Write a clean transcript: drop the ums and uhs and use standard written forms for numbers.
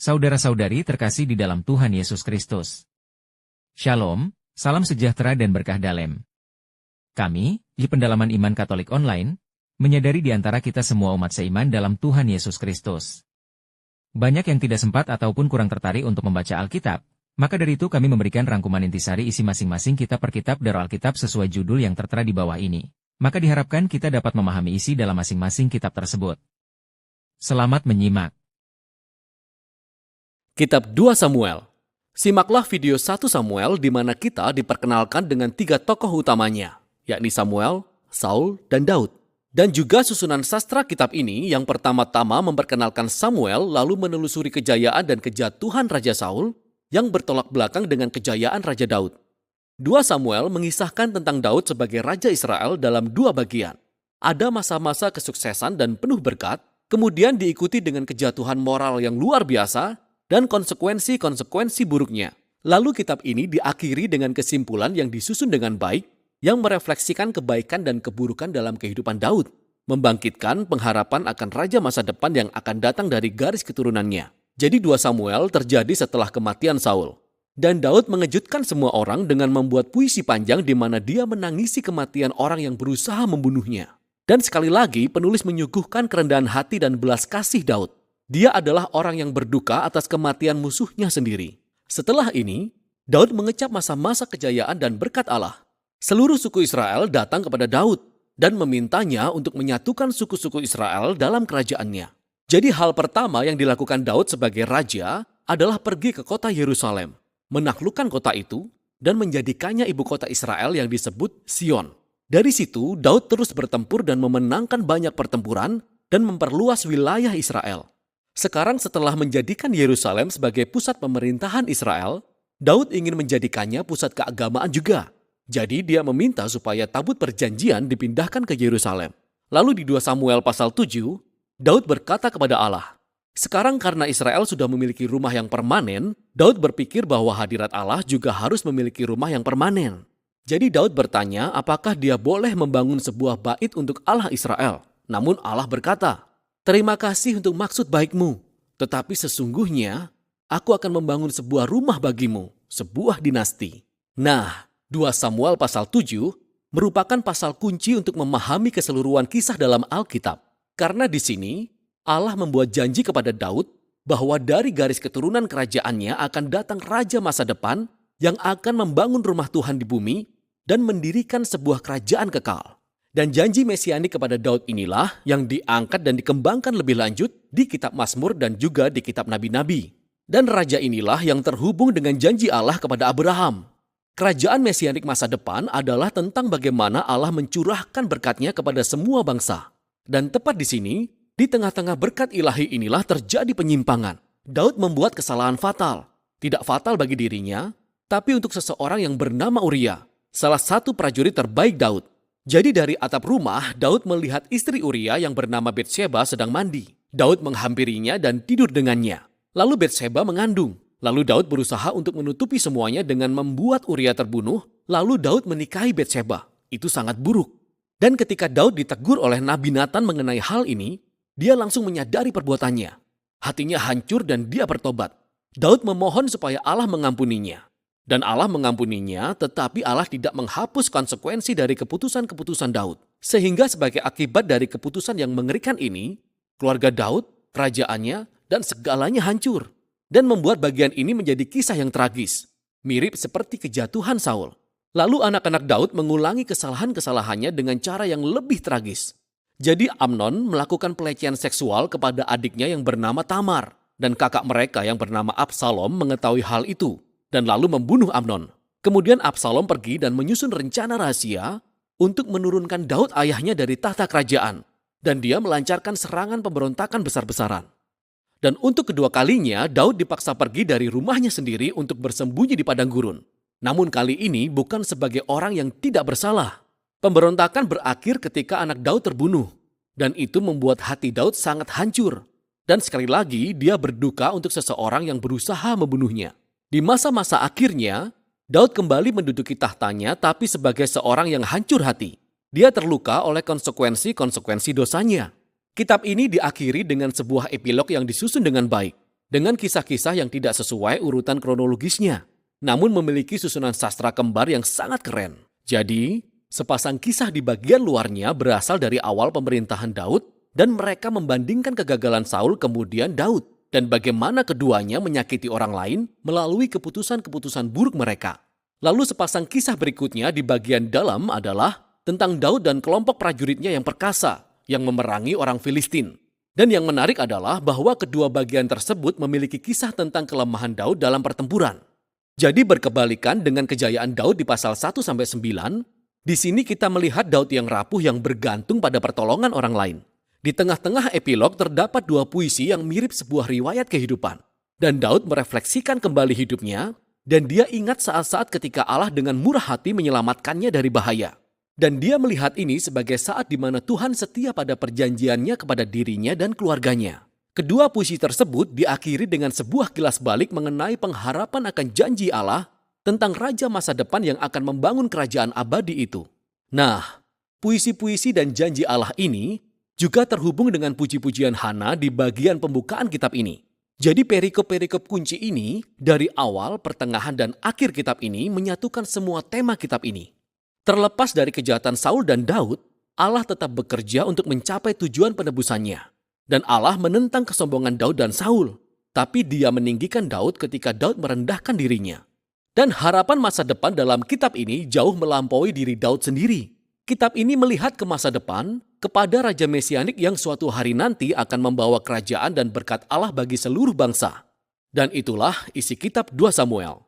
Saudara-saudari terkasih di dalam Tuhan Yesus Kristus. Shalom, salam sejahtera dan berkah dalam. Kami, di Pendalaman Iman Katolik Online, menyadari di antara kita semua umat seiman dalam Tuhan Yesus Kristus. Banyak yang tidak sempat ataupun kurang tertarik untuk membaca Alkitab, maka dari itu kami memberikan rangkuman intisari isi masing-masing kitab per kitab dari Alkitab sesuai judul yang tertera di bawah ini. Maka diharapkan kita dapat memahami isi dalam masing-masing kitab tersebut. Selamat menyimak. Kitab 2 Samuel. Simaklah video 1 Samuel di mana kita diperkenalkan dengan 3 tokoh utamanya, yakni Samuel, Saul, dan Daud. Dan juga susunan sastra kitab ini yang pertama-tama memperkenalkan Samuel lalu menelusuri kejayaan dan kejatuhan Raja Saul yang bertolak belakang dengan kejayaan Raja Daud. 2 Samuel mengisahkan tentang Daud sebagai Raja Israel dalam 2 bagian. Ada masa-masa kesuksesan dan penuh berkat, kemudian diikuti dengan kejatuhan moral yang luar biasa, dan konsekuensi-konsekuensi buruknya. Lalu kitab ini diakhiri dengan kesimpulan yang disusun dengan baik, yang merefleksikan kebaikan dan keburukan dalam kehidupan Daud, membangkitkan pengharapan akan raja masa depan yang akan datang dari garis keturunannya. Jadi 2 Samuel terjadi setelah kematian Saul. Dan Daud mengejutkan semua orang dengan membuat puisi panjang di mana dia menangisi kematian orang yang berusaha membunuhnya. Dan sekali lagi penulis menyuguhkan kerendahan hati dan belas kasih Daud. Dia adalah orang yang berduka atas kematian musuhnya sendiri. Setelah ini, Daud mengecap masa-masa kejayaan dan berkat Allah. Seluruh suku Israel datang kepada Daud dan memintanya untuk menyatukan suku-suku Israel dalam kerajaannya. Jadi hal pertama yang dilakukan Daud sebagai raja adalah pergi ke kota Yerusalem, menaklukkan kota itu, dan menjadikannya ibu kota Israel yang disebut Sion. Dari situ, Daud terus bertempur dan memenangkan banyak pertempuran dan memperluas wilayah Israel. Sekarang setelah menjadikan Yerusalem sebagai pusat pemerintahan Israel, Daud ingin menjadikannya pusat keagamaan juga. Jadi dia meminta supaya tabut perjanjian dipindahkan ke Yerusalem. Lalu di 2 Samuel pasal 7, Daud berkata kepada Allah, sekarang karena Israel sudah memiliki rumah yang permanen, Daud berpikir bahwa hadirat Allah juga harus memiliki rumah yang permanen. Jadi Daud bertanya apakah dia boleh membangun sebuah bait untuk Allah Israel. Namun Allah berkata, terima kasih untuk maksud baikmu, tetapi sesungguhnya aku akan membangun sebuah rumah bagimu, sebuah dinasti. Nah, 2 Samuel pasal 7 merupakan pasal kunci untuk memahami keseluruhan kisah dalam Alkitab. Karena di sini Allah membuat janji kepada Daud bahwa dari garis keturunan kerajaannya akan datang raja masa depan yang akan membangun rumah Tuhan di bumi dan mendirikan sebuah kerajaan kekal. Dan janji mesianik kepada Daud inilah yang diangkat dan dikembangkan lebih lanjut di kitab Mazmur dan juga di kitab Nabi-Nabi. Dan raja inilah yang terhubung dengan janji Allah kepada Abraham. Kerajaan mesianik masa depan adalah tentang bagaimana Allah mencurahkan berkatnya kepada semua bangsa. Dan tepat di sini, di tengah-tengah berkat ilahi inilah terjadi penyimpangan. Daud membuat kesalahan fatal. Tidak fatal bagi dirinya, tapi untuk seseorang yang bernama Uria, salah satu prajurit terbaik Daud. Jadi dari atap rumah, Daud melihat istri Uria yang bernama Betsheba sedang mandi. Daud menghampirinya dan tidur dengannya. Lalu Betsheba mengandung. Lalu Daud berusaha untuk menutupi semuanya dengan membuat Uria terbunuh. Lalu Daud menikahi Betsheba. Itu sangat buruk. Dan ketika Daud ditegur oleh Nabi Nathan mengenai hal ini, dia langsung menyadari perbuatannya. Hatinya hancur dan dia bertobat. Daud memohon supaya Allah mengampuninya. Dan Allah mengampuninya, tetapi Allah tidak menghapus konsekuensi dari keputusan-keputusan Daud. Sehingga sebagai akibat dari keputusan yang mengerikan ini, keluarga Daud, kerajaannya, dan segalanya hancur. Dan membuat bagian ini menjadi kisah yang tragis. Mirip seperti kejatuhan Saul. Lalu anak-anak Daud mengulangi kesalahan-kesalahannya dengan cara yang lebih tragis. Jadi Amnon melakukan pelecehan seksual kepada adiknya yang bernama Tamar. Dan kakak mereka yang bernama Absalom mengetahui hal itu dan lalu membunuh Amnon. Kemudian Absalom pergi dan menyusun rencana rahasia untuk menurunkan Daud ayahnya dari tahta kerajaan. Dan dia melancarkan serangan pemberontakan besar-besaran. Dan untuk kedua kalinya, Daud dipaksa pergi dari rumahnya sendiri untuk bersembunyi di padang gurun. Namun kali ini bukan sebagai orang yang tidak bersalah. Pemberontakan berakhir ketika anak Daud terbunuh. Dan itu membuat hati Daud sangat hancur. Dan sekali lagi dia berduka untuk seseorang yang berusaha membunuhnya. Di masa-masa akhirnya, Daud kembali menduduki tahtanya tapi sebagai seorang yang hancur hati. Dia terluka oleh konsekuensi-konsekuensi dosanya. Kitab ini diakhiri dengan sebuah epilog yang disusun dengan baik. dengan kisah-kisah yang tidak sesuai urutan kronologisnya, namun memiliki susunan sastra kembar yang sangat keren. Jadi, sepasang kisah di bagian luarnya berasal dari awal pemerintahan Daud dan mereka membandingkan kegagalan Saul kemudian Daud dan bagaimana keduanya menyakiti orang lain melalui keputusan-keputusan buruk mereka. Lalu sepasang kisah berikutnya di bagian dalam adalah tentang Daud dan kelompok prajuritnya yang perkasa yang memerangi orang Filistin. Dan yang menarik adalah bahwa kedua bagian tersebut memiliki kisah tentang kelemahan Daud dalam pertempuran. Jadi berkebalikan dengan kejayaan Daud di pasal 1-9, di sini kita melihat Daud yang rapuh yang bergantung pada pertolongan orang lain. Di tengah-tengah epilog terdapat dua puisi yang mirip sebuah riwayat kehidupan. Dan Daud merefleksikan kembali hidupnya, dan dia ingat saat-saat ketika Allah dengan murah hati menyelamatkannya dari bahaya. Dan dia melihat ini sebagai saat di mana Tuhan setia pada perjanjiannya kepada dirinya dan keluarganya. Kedua puisi tersebut diakhiri dengan sebuah kilas balik mengenai pengharapan akan janji Allah tentang raja masa depan yang akan membangun kerajaan abadi itu. Nah, puisi-puisi dan janji Allah ini juga terhubung dengan puji-pujian Hana di bagian pembukaan kitab ini. Jadi perikop-perikop kunci ini dari awal, pertengahan, dan akhir kitab ini menyatukan semua tema kitab ini. Terlepas dari kejahatan Saul dan Daud, Allah tetap bekerja untuk mencapai tujuan penebusannya. Dan Allah menentang kesombongan Daud dan Saul. Tapi dia meninggikan Daud ketika Daud merendahkan dirinya. Dan harapan masa depan dalam kitab ini jauh melampaui diri Daud sendiri. Kitab ini melihat ke masa depan, kepada Raja Mesianik yang suatu hari nanti akan membawa kerajaan dan berkat Allah bagi seluruh bangsa. Dan itulah isi kitab 2 Samuel.